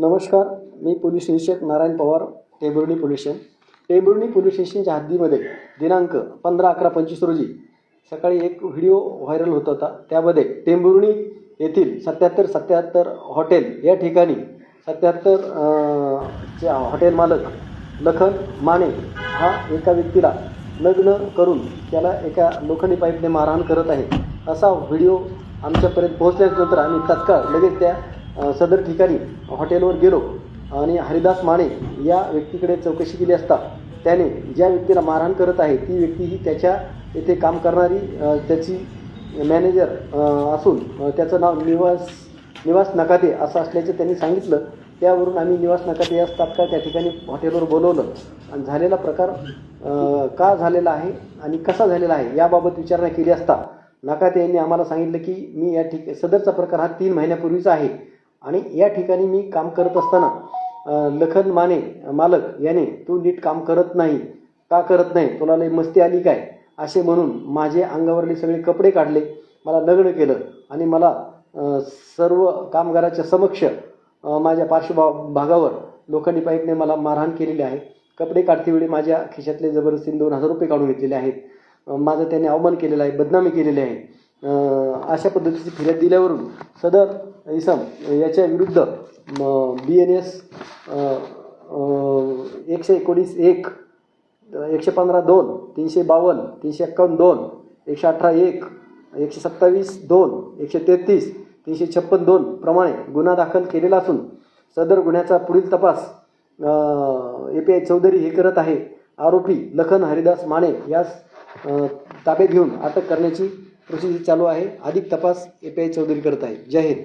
नमस्कार, मी पोलीस निरीक्षक Narayan Pawar, Tembhurni police station. Tembhurni police स्टेशनच्या हद्दीमध्ये दिनांक 15/11/25 रोजी सकाळी एक व्हिडिओ व्हायरल होत होता. त्यामध्ये टेंभुर्णी येथील 7777 हॉटेल या ठिकाणी 77 चे हॉटेल मालक लखन माने हा एका व्यक्तीला लग्न करून त्याला एका लोखंडी पाईपने मारहाण करत आहे, असा व्हिडिओ आमच्यापर्यंत पोहोचल्यानंतर आम्ही तत्काळ लगेच त्या सदर ठिकाणी हॉटेलवर गेलो आणि हरिदास माने या व्यक्तीकडे चौकशी केली असता त्याने ज्या व्यक्तीला मारहाण करत आहे ती व्यक्ती ही त्याच्या येथे काम करणारी त्याची मॅनेजर असून त्याचं नाव निवास नकाते असं असल्याचं त्यांनी सांगितलं. त्यावरून आम्ही निवास नकाते यास तात्काळ त्या ठिकाणी हॉटेलवर बोलवलं आणि झालेला प्रकार का झालेला आहे आणि कसा झालेला आहे याबाबत विचारणा केली असता नकाते यांनी आम्हाला सांगितलं की मी या सदरचा प्रकार हा 3 महिन्यापूर्वीचा आहे आणि या ठिकाणी मी काम करत असताना लखन माने मालक याने तू नीट काम करत नाही, का करत नाही, तुला लई मस्ती आली काय, असे म्हणून माझे अंगावरले सगळे कपडे काढले, मला लग्न केलं आणि मला सर्व कामगाराच्या समक्ष माझ्या पार्श्वभागावर लोखंडी पाईपने मला मारहाण केलेली आहे. कपडे काढतेवेळी माझ्या खिशातले जबरदस्तीने 2000 रुपये काढून घेतलेले आहेत. माझं त्याने अवमान केलेला आहे, बदनामी केलेली आहे. अशा पद्धतीची फिर्याद दिल्यावरून सदर इसम याच्या विरुद्ध BNS 119(1), 115(2), 352, 351(2), 118(1), 127(2), 133, 356(2) प्रमाणे गुन्हा दाखल केलेला असून सदर गुन्ह्याचा पुढील तपास API चौधरी हे करत आहे. आरोपी लखन हरिदास माने यास ताब्यात घेऊन अटक करण्याची प्रोसिजर चालू आहे. अधिक तपास API चौधरी करत आहे. जय हिंद.